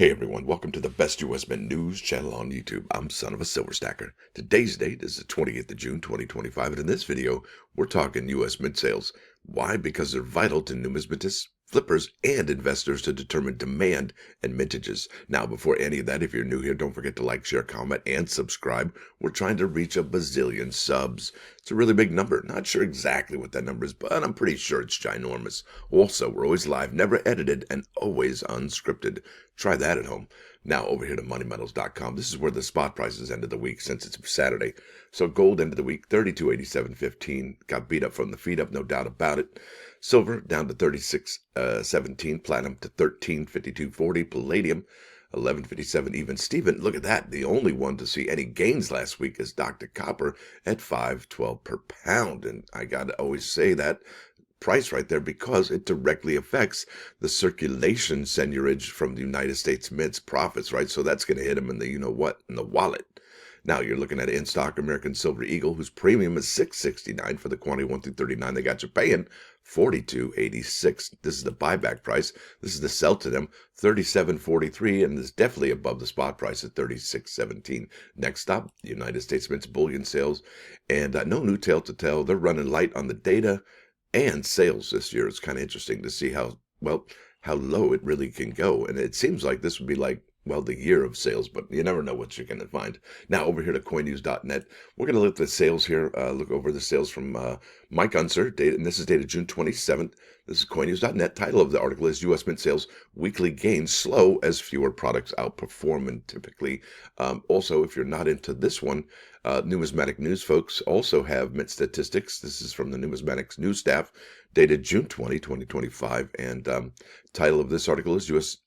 Hey everyone, welcome to the best US Mint news channel on YouTube. I'm Son of a Silver Stacker. Today's date is the 28th of June, 2025, and in this video, we're talking US Mint sales. Why? Because they're vital to numismatists, flippers, and investors to determine demand and mintages. Now, before any of that, if you're new here, don't forget to like, share, comment, and subscribe. We're trying to reach a bazillion subs. It's a really big number. Not sure exactly what that number is, but I'm pretty sure it's ginormous. Also, we're always live, never edited, and always unscripted. Try that at home. Now over here to moneymetals.com. This is where the spot prices ended the week since it's Saturday. So gold ended the week 32.87.15. Got beat up from the feed up, no doubt about it. Silver down to 36.17. Platinum to 13.52.40. Palladium 11.57 even. Steven, look at that. The only one to see any gains last week is Dr. Copper at 5.12 per pound. And I got to always say that price right there because it directly affects the circulation seigniorage from the United States Mint's profits, right? So that's going to hit them in the you-know-what, in the wallet. Now you're looking at in stock American Silver Eagle, whose premium is $6.69 for the quantity 1 through 39. They got you paying $42.86. This is the buyback price. This is the sell to them, $37.43, and it's definitely above the spot price at $36.17. Next up, United States Mint's bullion sales, and no new tale to tell. They're running light on the data and sales this year. It's kind of interesting to see how low it really can go. And it seems like this would be like, well, the year of sales, but you never know what you're going to find. Now, over here to coinnews.net, we're going to look at the sales here, look over the sales from Mike Unser, and this is dated June 27th. This is coinnews.net. Title of the article is U.S. Mint sales weekly gains slow as fewer products outperform. And typically, also, if you're not into this one, Numismatic News folks also have Mint statistics. This is from the Numismatic News staff, dated June 20, 2025. And title of this article is U.S.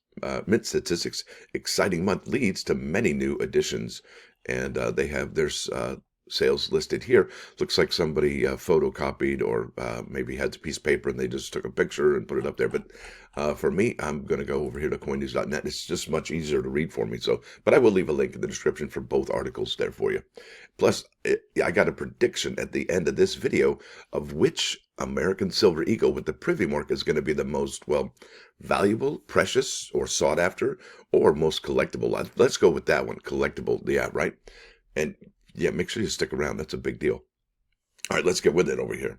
Mint statistics. Exciting month leads to many new additions. And they have their sales listed here. Looks like somebody photocopied or maybe had a piece of paper and they just took a picture and put it up there. But for me, I'm going to go over here to coinnews.net. It's just much easier to read for me. But I will leave a link in the description for both articles there for you. Plus, I got a prediction at the end of this video of which American Silver Eagle with the Privy mark is going to be the most, well, valuable, precious, or sought after, or most collectible. Let's go with that one. Collectible. Yeah, right. And yeah, make sure you stick around. That's a big deal. All right, let's get with it over here.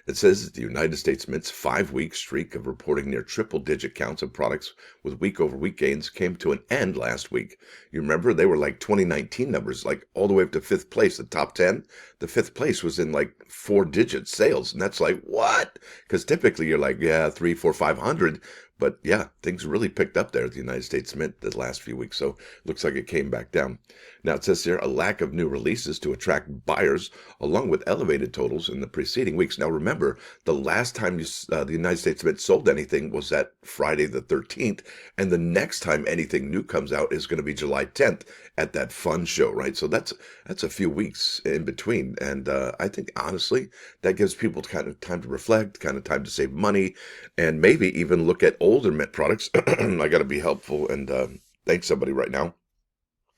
It says that the United States Mint's 5-week streak of reporting near triple-digit counts of products with week-over-week gains came to an end last week. You remember they were like 2019 numbers, like all the way up to 5th place, the top 10. The 5th place was in like 4-digit sales, and that's like, what? Because typically you're like, yeah, 3, 4, 500. But yeah, things really picked up there at the United States Mint the last few weeks, so looks like it came back down. Now it says here, a lack of new releases to attract buyers, along with elevated totals in the preceding weeks. Now remember, the last time the United States Mint sold anything was that Friday the 13th, and the next time anything new comes out is going to be July 10th at that fun show, right? So that's a few weeks in between, and I think honestly that gives people kind of time to reflect, kind of time to save money, and maybe even look at older Mint products. I got to be helpful and thank somebody right now.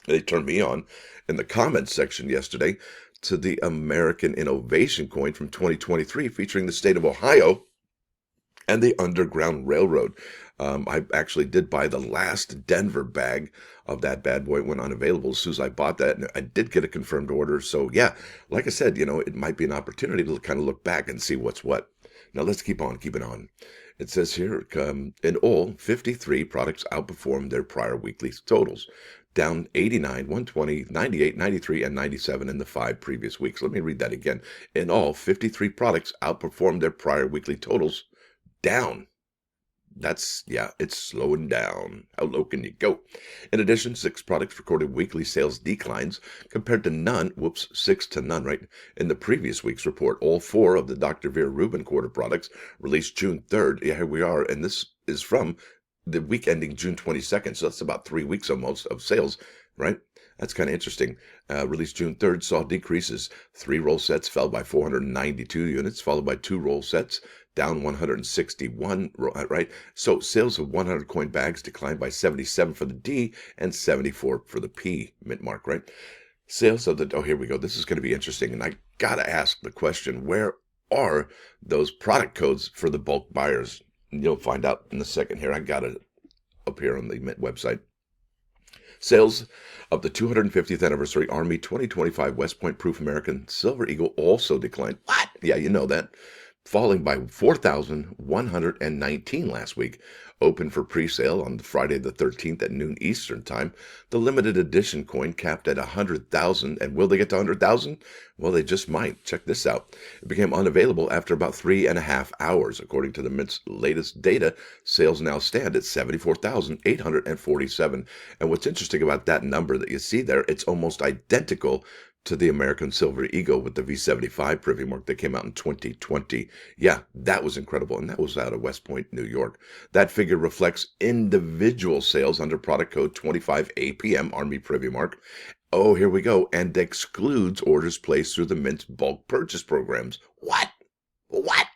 They turned me on in the comments section yesterday to the American Innovation coin from 2023 featuring the state of Ohio and the Underground Railroad. I actually did buy the last Denver bag of that bad boy. It went unavailable as soon as I bought that, and I did get a confirmed order. So yeah, like I said, it might be an opportunity to kind of look back and see what's what. Now let's keep it on. It says here, in all, 53 products outperformed their prior weekly totals, down 89, 120, 98, 93, and 97 in the 5 previous weeks. Let me read that again. In all, 53 products outperformed their prior weekly totals, down. It's slowing down. How low can you go? In addition, 6 products recorded weekly sales declines compared to none, 6 to none, right? In the previous week's report, all 4 of the Dr. Vera Rubin quarter products released June 3rd. Yeah, here we are, and this is from the week ending June 22nd, so that's about 3 weeks almost of sales, right? That's kind of interesting. Released June 3rd saw decreases. 3 roll sets fell by 492 units, followed by 2 roll sets down 161, right? So sales of 100 coin bags declined by 77 for the D and 74 for the P mint mark, right? Sales of the, here we go. This is going to be interesting. And I got to ask the question, where are those product codes for the bulk buyers? And you'll find out in a second here. I got it up here on the Mint website. Sales of the 250th anniversary Army 2025 West Point Proof American Silver Eagle also declined. What? Yeah, you know that. Falling by 4,119 last week. Open for pre-sale on Friday the 13th at noon Eastern Time. The limited edition coin capped at 100,000. And will they get to 100,000? Well, they just might. Check this out. It became unavailable after about 3.5 hours. According to the Mint's latest data, sales now stand at 74,847. And what's interesting about that number that you see there, it's almost identical to the American Silver Eagle with the V75 Privy Mark that came out in 2020. Yeah, that was incredible, and that was out of West Point, New York. That figure reflects individual sales under product code 25APM Army Privy Mark. Oh, here we go, and excludes orders placed through the Mint's bulk purchase programs. What? What?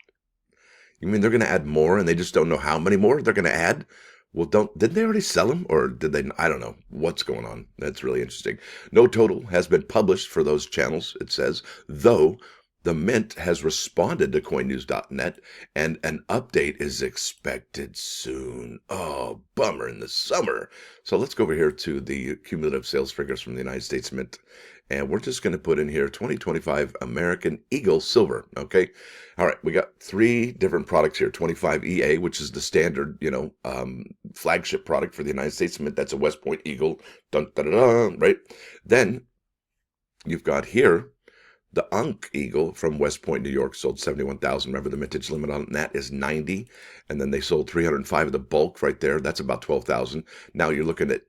You mean they're going to add more and they just don't know how many more they're going to add? Well, didn't they already sell them, or did they? I don't know what's going on. That's really interesting. No total has been published for those channels, it says, though the Mint has responded to coinnews.net, and an update is expected soon. Oh, bummer in the summer. So let's go over here to the cumulative sales figures from the United States Mint, and we're just going to put in here 2025 American Eagle Silver, okay? All right, we got 3 different products here. 25 EA, which is the standard, flagship product for the United States Mint. That's a West Point Eagle, dun, dun, dun, dun, right? Then you've got here the Unk Eagle from West Point, New York, sold 71,000. Remember, the mintage limit on that is 90. And then they sold 305 of the bulk right there. That's about 12,000. Now you're looking at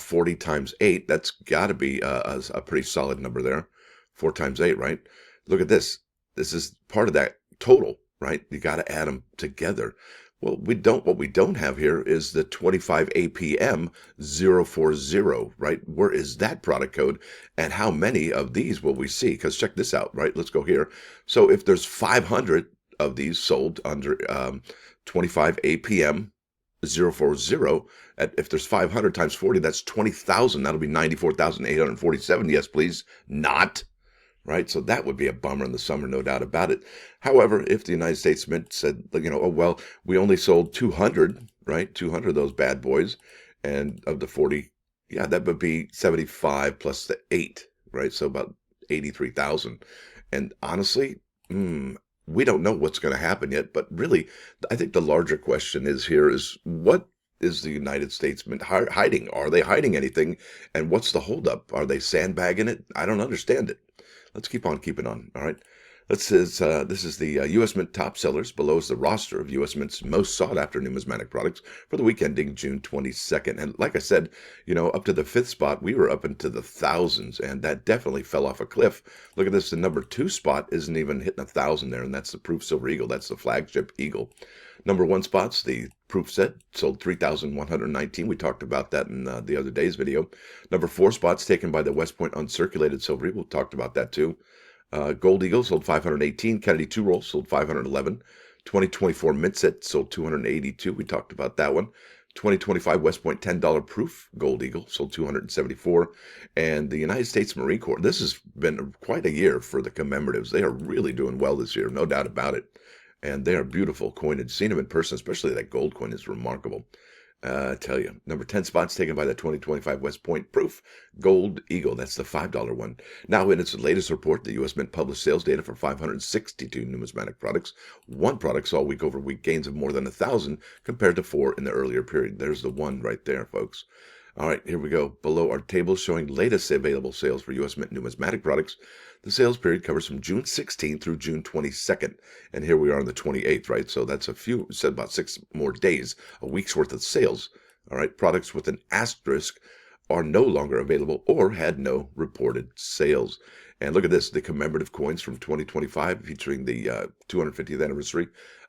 40 times 8. That's got to be a pretty solid number there. 4 times 8, right? Look at this. This is part of that total, right? You got to add them together. Well, what we don't have here is the 25 APM 040, right? Where is that product code? And how many of these will we see? Because check this out, right? Let's go here. So if there's 500 of these sold under 25 APM 040, if there's 500 times 40, that's 20,000. That'll be 94,847. Yes, please. Not. Right? So that would be a bummer in the summer, no doubt about it. However, if the United States Mint said, oh, well, we only sold 200, right? 200 of those bad boys, and of the 40, yeah, that would be 75 plus the 8, right? So about 83,000. And honestly, we don't know what's going to happen yet, but really, I think the larger question is what is the United States Mint hiding? Are they hiding anything? And what's the holdup? Are they sandbagging it? I don't understand it. Let's keep on keeping on, all right? This is the U.S. Mint top sellers. Below is the roster of U.S. Mint's most sought-after numismatic products for the week ending June 22nd. And like I said, up to the 5th spot, we were up into the thousands, and that definitely fell off a cliff. Look at this. The number 2 spot isn't even hitting 1,000 there, and that's the Proof Silver Eagle. That's the flagship Eagle. Number 1 spots, the Proof set, sold 3,119. We talked about that in the other day's video. Number 4 spots taken by the West Point Uncirculated Silver Eagle. Talked about that too. Gold Eagle sold 518. Kennedy 2 roll sold 511. 2024 Mint set sold 282. We talked about that one. 2025 West Point $10 Proof Gold Eagle sold 274. And the United States Marine Corps, this has been quite a year for the commemoratives. They are really doing well this year, no doubt about it. And they are beautiful coinage. Seen them in person, especially that gold coin, is remarkable. I tell you. Number 10 spots taken by the 2025 West Point Proof Gold Eagle. That's the $5 one. Now, in its latest report, the U.S. Mint published sales data for 562 numismatic products. 1 product saw week-over-week gains of more than 1,000 compared to 4 in the earlier period. There's the 1 right there, folks. All right, here we go. Below are tables showing latest available sales for U.S. Mint numismatic products. The sales period covers from June 16th through June 22nd. And here we are on the 28th, right? So that's about 6 more days, a week's worth of sales. All right, products with an asterisk are no longer available or had no reported sales. And look at this, the commemorative coins from 2025 featuring the 250th anniversary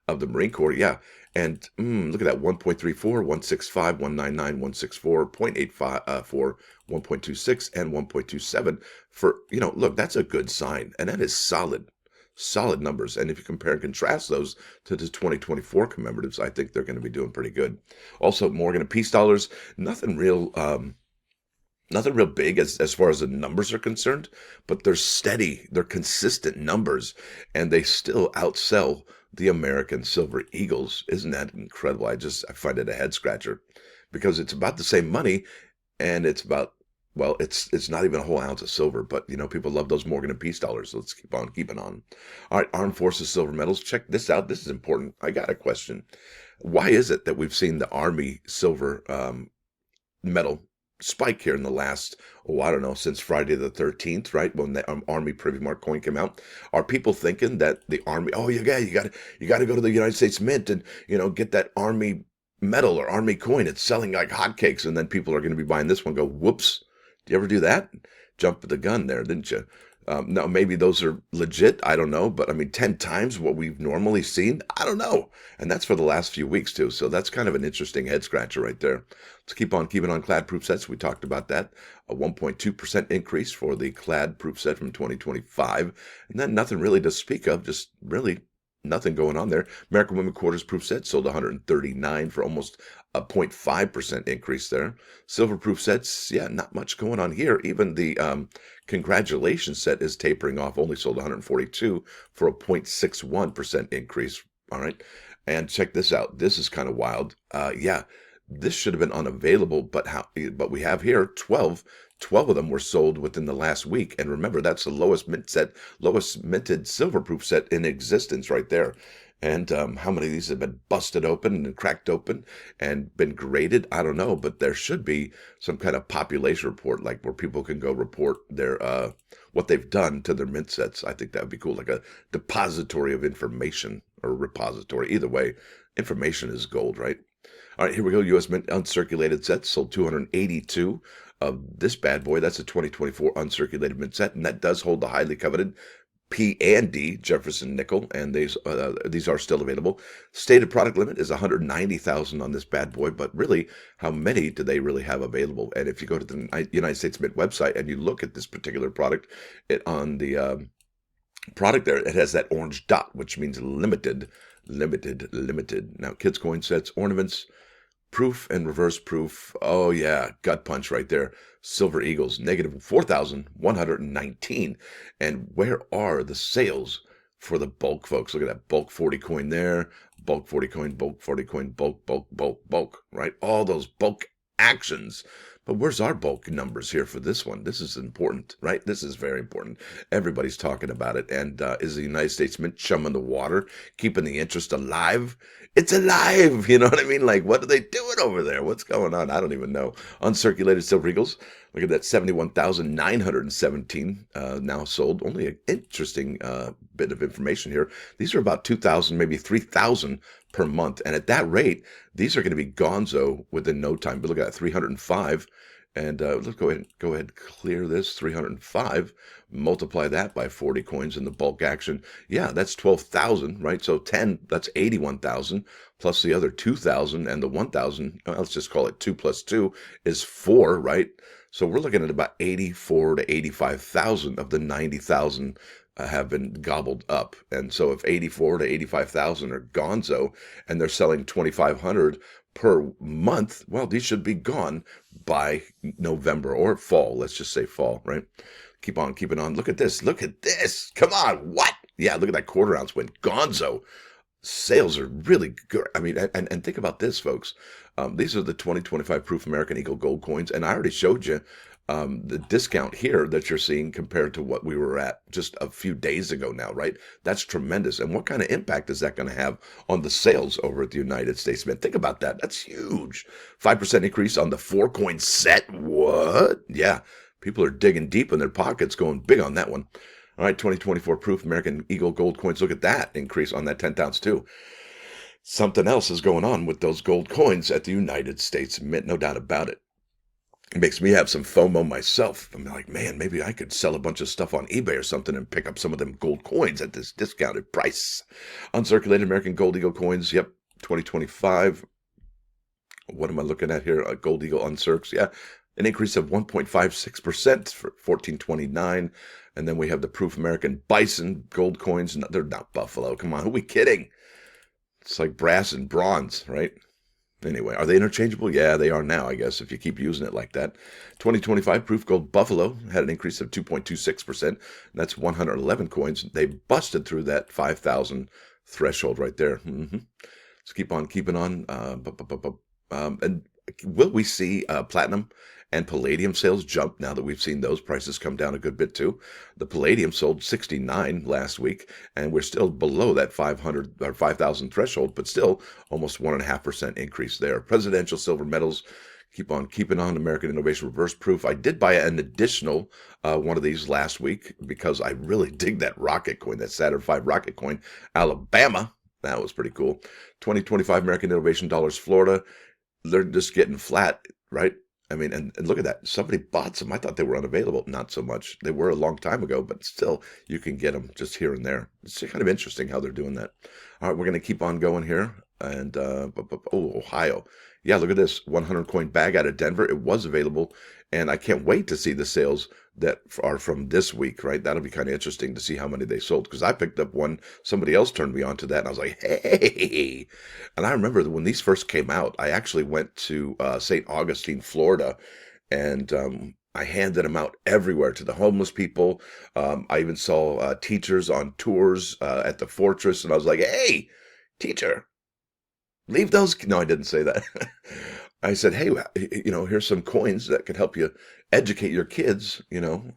of the Marine Corps. Yeah. And look at that, 1.34, 165, 199, 164, 0.84, 1.26, and 1.27 for, look, that's a good sign. And that is solid numbers. And if you compare and contrast those to the 2024 commemoratives, I think they're going to be doing pretty good. Also, Morgan and Peace dollars, nothing real big as far as the numbers are concerned, but they're steady, they're consistent numbers, and they still outsell the American Silver Eagles. Isn't that incredible? I find it a head scratcher because it's about the same money and it's about, well, it's not even a whole ounce of silver, but you know, people love those Morgan and Peace dollars, so let's keep on keeping on. All right, Armed Forces silver medals. Check this out. This is important. I got a question. Why is it that we've seen the Army silver medal spike here in the last, oh, I don't know, since Friday the 13th, right? When the Army Privy Mark coin came out. Are people thinking that the Army, oh, you got to go to the United States Mint and, you know, get that Army medal or Army coin? It's selling like hotcakes. And then people are going to be buying this one, go, whoops. Do you ever do that? Jump the gun there, didn't you? No, maybe those are legit. I don't know. But I mean, 10 times what we've normally seen? I don't know. And that's for the last few weeks, too. So that's kind of an interesting head scratcher right there. Let's keep on keeping on clad proof sets. We talked about that. A 1.2% increase for the clad proof set from 2025. And then nothing really to speak of, just really nothing going on there. American Women Quarters proof set sold 139 for almost a 0.5% increase there. Silver proof sets, yeah, not much going on here. Even the Congratulations set is tapering off, only sold 142 for a 0.61% increase. All right. And check this out. This is kind of wild. Yeah, this should have been unavailable, but we have here 12 of them were sold within the last week. And remember, that's the lowest minted silverproof set in existence right there. And how many of these have been busted open and cracked open and been graded? I don't know, but there should be some kind of population report, like where people can go report their what they've done to their mint sets. I think that would be cool, like a depository of information or repository. Either way, information is gold, right? All right, here we go. U.S. Mint uncirculated sets sold 282 of this bad boy. That's a 2024 uncirculated mint set, and that does hold the highly coveted P and D Jefferson nickel, and these are still available. Stated product limit is 190,000 on this bad boy, but really, how many do they really have available? And if you go to the United States Mint website and you look at this particular product, on the product there, it has that orange dot, which means limited. Now, kids coin sets, ornaments, proof and reverse proof. Oh yeah, gut punch right there. Silver Eagles, negative 4,119. And where are the sales for the bulk, folks? Look at that bulk 40 coin there. Bulk 40 coin, bulk 40 coin, bulk, right? All those bulk actions. But where's our bulk numbers here for this one? This is important, right? This is very important. Everybody's talking about it. And is the United States Mint chumming the water, keeping the interest alive? It's alive. You know what I mean? Like, what are they doing over there? What's going on? I don't even know. Uncirculated Silver Eagles. Look at that, 71,917 now sold. Only an interesting bit of information here. These are about 2,000, maybe 3,000 per month. And at that rate, these are going to be gonzo within no time. But look at that, 305. And let's go ahead, clear this, 305, multiply that by 40 coins in the bulk action. Yeah, that's 12,000, right? So 10, that's 81,000, plus the other 2,000 and the 1,000, let's just call it 2 plus 2 is 4, right? So we're looking at about 84 to 85,000 of the 90,000 have been gobbled up. And so if 84 to 85,000 are gonzo and they're selling 2,500 per month, well, these should be gone by November or fall. Let's just say fall, right? Keep on keeping on. Look at this. Look at this. Come on. What? Yeah, look at that quarter ounce went gonzo. Sales are really good. I mean, and think about this, folks. These are the 2025 proof American Eagle gold coins. And I already showed you the discount here that you're seeing compared to what we were at just a few days ago now, right? That's tremendous. And what kind of impact is that going to have on the sales over at the United States Mint? Think about that. That's huge. 5% increase on the 4-coin set. What? Yeah, people are digging deep in their pockets, going big on that one. All right, 2024 proof American Eagle gold coins. Look at that increase on that 10th ounce too. Something else is going on with those gold coins at the United States Mint, no doubt about it. It makes me have some FOMO myself. I'm like, man, maybe I could sell a bunch of stuff on eBay or something and pick up some of them gold coins at this discounted price. Uncirculated American Gold Eagle coins, yep, 2025. What am I looking at here? Gold Eagle uncircs, yeah, an increase of 1.56% for 1429. And then we have the proof American Bison gold coins. No, they're not Buffalo. Come on, who are we kidding? It's like brass and bronze, right? Anyway, are they interchangeable? Yeah, they are now, I guess, if you keep using it like that. 2025 proof gold Buffalo had an increase of 2.26%. That's 111 coins. They busted through that 5,000 threshold right there. Let's keep on keeping on. And will we see platinum And palladium sales jumped now that we've seen those prices come down a good bit too. The palladium sold 69 last week, and we're still below that 500 or 5,000 threshold, but still almost 1.5% increase there. Presidential silver metals keep on keeping on. American Innovation Reverse Proof. I did buy an additional one of these last week because I really dig that rocket coin, that Saturn V rocket coin. Alabama, that was pretty cool. 2025 American Innovation Dollars Florida. They're just getting flat, right? I mean, and look at that. Somebody bought some. I thought they were unavailable. Not so much. They were a long time ago, but still, you can get them just here and there. It's kind of interesting how they're doing that. All right, we're going to keep on going here. And, Ohio. Yeah, look at this 100 coin bag out of Denver. It was available, and I can't wait to see the sales that are from this week, right? That'll be kind of interesting to see how many they sold, because I picked up one. Somebody else turned me on to that, and I was like, hey. And I remember that when these first came out, I actually went to St. Augustine, Florida, and I handed them out everywhere to the homeless people. I even saw teachers on tours at the fortress, and I was like, hey, teacher, leave those. No, I didn't say that. I said, hey, here's some coins that could help you educate your kids,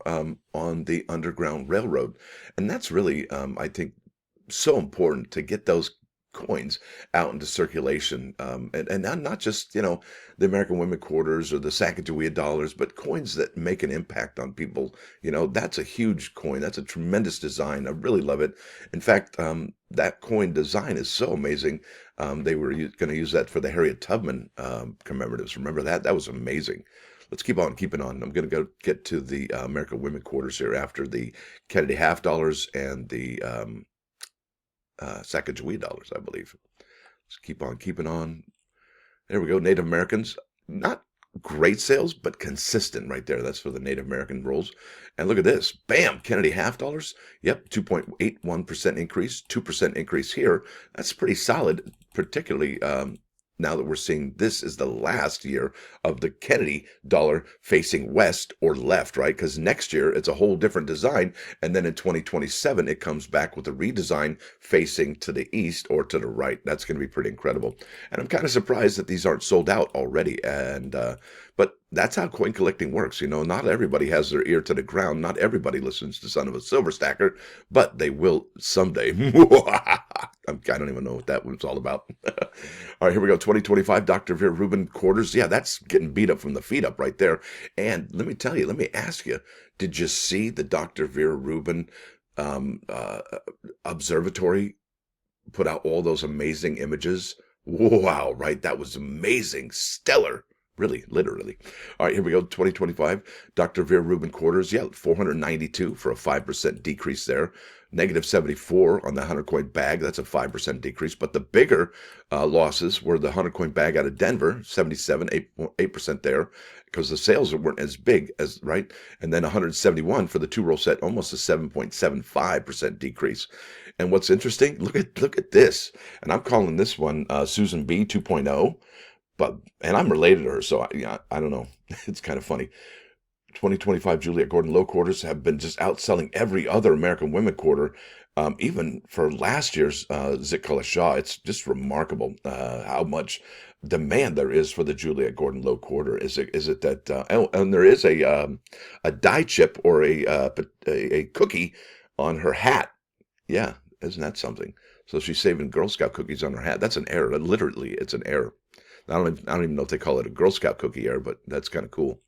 on the Underground Railroad. And that's really, I think, so important to get those coins out into circulation. And not just, the American Women Quarters or the Sacagawea dollars, but coins that make an impact on people. That's a huge coin. That's a tremendous design. I really love it. In fact, that coin design is so amazing. They were going to use that for the Harriet Tubman commemoratives. Remember that? That was amazing. Let's keep on keeping on. I'm going to go get to the American Women Quarters here after the Kennedy half dollars and the Sacagawea dollars, I believe. Let's keep on keeping on. There we go. Native Americans, not great sales, but consistent right there. That's for the Native American rolls. And look at this. Bam! Kennedy half dollars. Yep, 2.81% increase, 2% increase here. That's pretty solid, particularly now that we're seeing this is the last year of the Kennedy dollar facing west or left, right? Because next year it's a whole different design. And then in 2027, it comes back with a redesign facing to the east or to the right. That's going to be pretty incredible. And I'm kind of surprised that these aren't sold out already. And, but that's how coin collecting works. Not everybody has their ear to the ground. Not everybody listens to Son of a Silver Stacker, but they will someday. I don't even know what that one's all about. All right, here we go. 2025 Dr. Vera Rubin quarters. Yeah, that's getting beat up from the feet up right there. And let me ask you, did you see the Dr. Vera Rubin observatory put out all those amazing images? Wow, right? That was amazing. Stellar. Really, literally. All right, here we go. 2025 Dr. Vera Rubin quarters. Yeah, 492 for a 5% decrease there. Negative 74 on the 100 coin bag. That's a 5% decrease. But the bigger losses were the 100 coin bag out of Denver, 77, 8% there, because the sales weren't as big as, right? And then 171 for the 2-roll set, almost a 7.75% decrease. And what's interesting, look at this. And I'm calling this one Susan B 2.0. And I'm related to her, so I don't know. It's kind of funny. 2025 Juliet Gordon low quarters have been just outselling every other American Women quarter. Even for last year's Zit Shah, it's just remarkable how much demand there is for the Juliet Gordon low quarter. Is it that? And there is a dye chip or a cookie on her hat. Yeah, isn't that something? So she's saving Girl Scout cookies on her hat. That's an error. Literally, it's an error. I don't even know if they call it a Girl Scout cookie error, but that's kind of cool.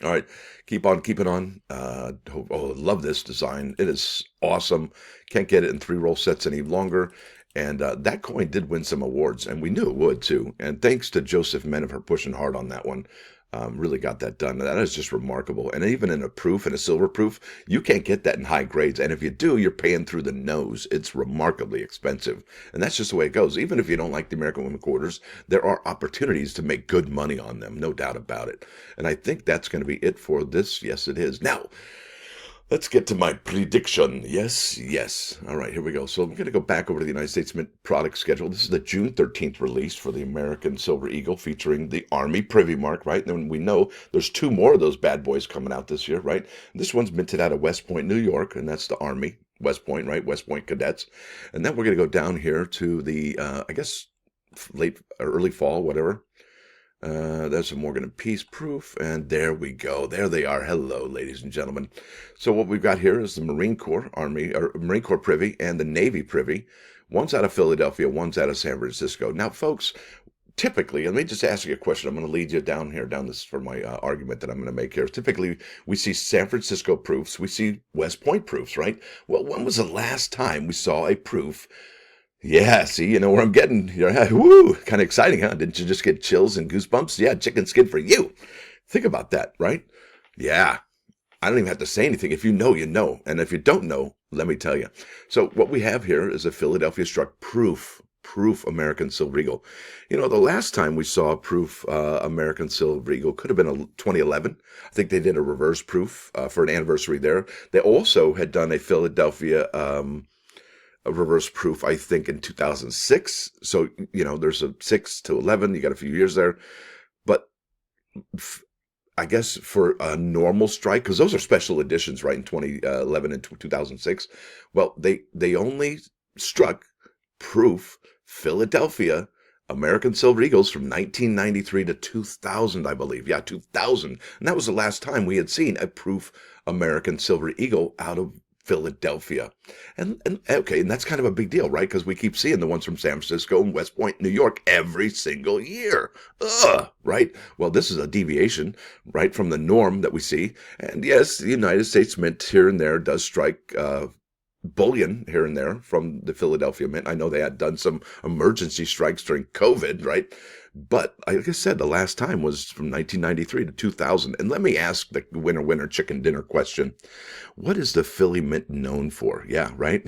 All right, keep on keeping on. Love this design. It is awesome. Can't get it in 3-roll sets any longer. And that coin did win some awards, and we knew it would too. And thanks to Joseph Menon for pushing hard on that one. Really got that done. That is just remarkable. And even in a proof, in a silver proof, you can't get that in high grades. And if you do, you're paying through the nose. It's remarkably expensive. And that's just the way it goes. Even if you don't like the American Women Quarters, there are opportunities to make good money on them. No doubt about it. And I think that's going to be it for this. Yes, it is. Now, let's get to my prediction. Yes. All right, here we go. So I'm going to go back over to the United States Mint product schedule. This is the June 13th release for the American Silver Eagle featuring the Army Privy Mark, right? And we know there's 2 more of those bad boys coming out this year, right? This one's minted out of West Point, New York, and that's the Army, West Point, right? West Point cadets. And then we're going to go down here to the, I guess, late or early fall, whatever. There's a Morgan and Peace proof, and there we go. There they are. Hello, ladies and gentlemen. So what we've got here is the Marine Corps Marine Corps Privy and the Navy Privy. One's out of Philadelphia, one's out of San Francisco. Now, folks, typically, let me just ask you a question. I'm going to lead you down this for my argument that I'm going to make here. Typically, we see San Francisco proofs, we see West Point proofs, right? Well, when was the last time we saw a proof? Yeah, see, you know where I'm getting. Woo, kind of exciting, huh? Didn't you just get chills and goosebumps? Yeah, chicken skin for you. Think about that, right? Yeah, I don't even have to say anything. If you know, you know. And if you don't know, let me tell you. So what we have here is a Philadelphia struck proof American Silver Eagle. You know, the last time we saw a proof American Silver Eagle could have been 2011. I think they did a reverse proof for an anniversary there. They also had done a Philadelphia a reverse proof, I think, in 2006. So, you know, there's a 6 to 11. You got a few years there. But I guess for a normal strike, because those are special editions, right, in 2011 and 2006. Well, they only struck proof Philadelphia American Silver Eagles from 1993 to 2000, I believe. Yeah, 2000. And that was the last time we had seen a proof American Silver Eagle out of Philadelphia. And okay, and that's kind of a big deal, right? Because we keep seeing the ones from San Francisco and West Point, New York every single year. Right? Well, this is a deviation, right, from the norm that we see. And yes, the United States Mint here and there does strike bullion here and there from the Philadelphia Mint. I know they had done some emergency strikes during COVID, right? But like I said, the last time was from 1993 to 2000. And let me ask the winner chicken dinner question. What is the Philly Mint known for? Yeah, right?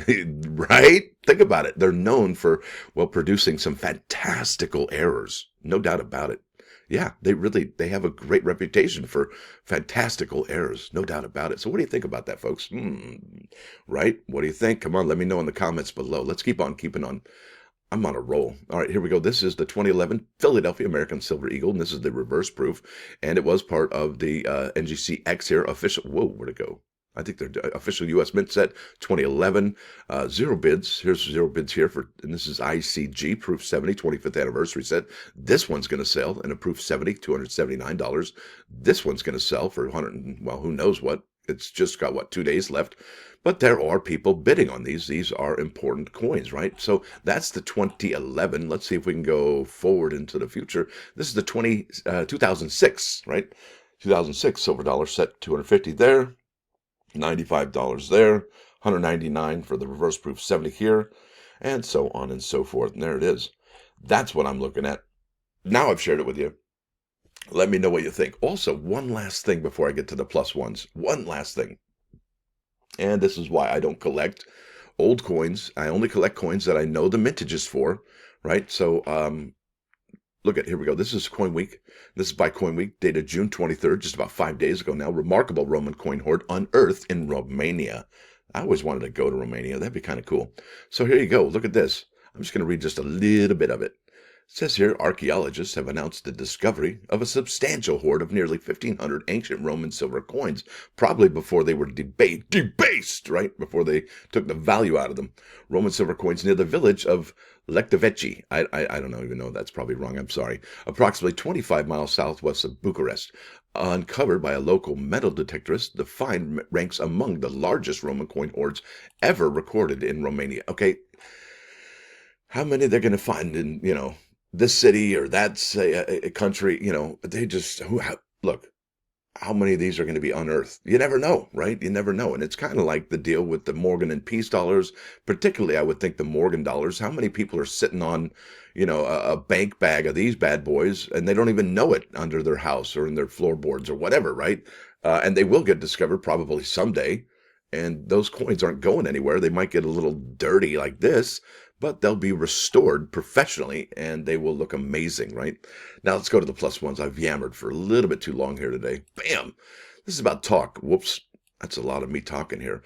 Right? Think about it. They're known for, well, producing some fantastical errors. No doubt about it. Yeah, they have a great reputation for fantastical errors. No doubt about it. So what do you think about that, folks? Right? What do you think? Come on, let me know in the comments below. Let's keep on keeping on. I'm on a roll. All right, here we go. This is the 2011 Philadelphia American Silver Eagle, and this is the reverse proof, and it was part of the NGC X here official. Whoa, where'd it go? I think they're official U.S. Mint set 2011. Zero bids. Here's zero bids here for, and this is ICG Proof 70 25th anniversary set. This one's going to sell in a Proof 70, $279. This one's going to sell for 100. Well, who knows what? It's just got, what, 2 days left. But there are people bidding on these. These are important coins, right? So that's the 2011. Let's see if we can go forward into the future. This is the 2006, right? 2006 silver dollar set, 250 there, $95 there, $199 for the reverse proof 70 here, and so on and so forth. And there it is. That's what I'm looking at. Now I've shared it with you. Let me know what you think. Also, one last thing before I get to the plus ones. One last thing. And this is why I don't collect old coins. I only collect coins that I know the mintages for, right? So, look at, here we go. This is Coin Week. This is by Coin Week, dated June 23rd, just about 5 days ago now. Remarkable Roman coin hoard unearthed in Romania. I always wanted to go to Romania. That'd be kind of cool. So here you go. Look at this. I'm just going to read just a little bit of it. It says here, archaeologists have announced the discovery of a substantial hoard of nearly 1,500 ancient Roman silver coins, probably before they were debased, right? Before they took the value out of them. Roman silver coins near the village of Lechtoveci. I don't even know. That's probably wrong. I'm sorry. Approximately 25 miles southwest of Bucharest. Uncovered by a local metal detectorist, the find ranks among the largest Roman coin hoards ever recorded in Romania. Okay, how many they're going to find in, this city or that's a country, they just, look, how many of these are going to be unearthed? You never know, right? You never know. And it's kind of like the deal with the Morgan and Peace dollars, particularly I would think the Morgan dollars. How many people are sitting on, a bank bag of these bad boys and they don't even know it under their house or in their floorboards or whatever, right? And they will get discovered probably someday. And those coins aren't going anywhere. They might get a little dirty like this, but they'll be restored professionally and they will look amazing, right? Now let's go to the plus ones. I've yammered for a little bit too long here today. Bam! This is about talk. Whoops. That's a lot of me talking here.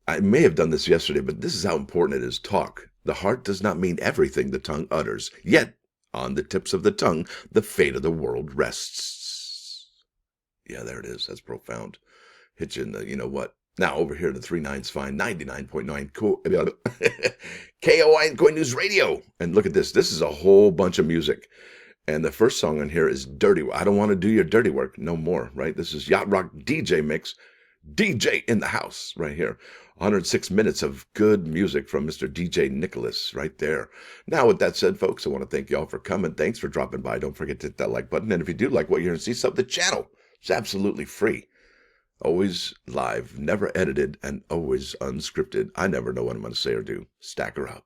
I may have done this yesterday, but this is how important it is. Talk. The heart does not mean everything the tongue utters. Yet, on the tips of the tongue, the fate of the world rests. Yeah, there it is. That's profound. Hit you in the, what? Now, over here, the 39's fine, 99.9 KOI and Coin News Radio. And look at this. This is a whole bunch of music. And the first song on here is Dirty. I don't want to do your dirty work no more, right? This is Yacht Rock DJ mix. DJ in the house right here. 106 minutes of good music from Mr. DJ Nicholas right there. Now, with that said, folks, I want to thank y'all for coming. Thanks for dropping by. Don't forget to hit that like button. And if you do like what you're going to see, sub the channel. It's absolutely free. Always live, never edited, and always unscripted. I never know what I'm going to say or do. Stacker out.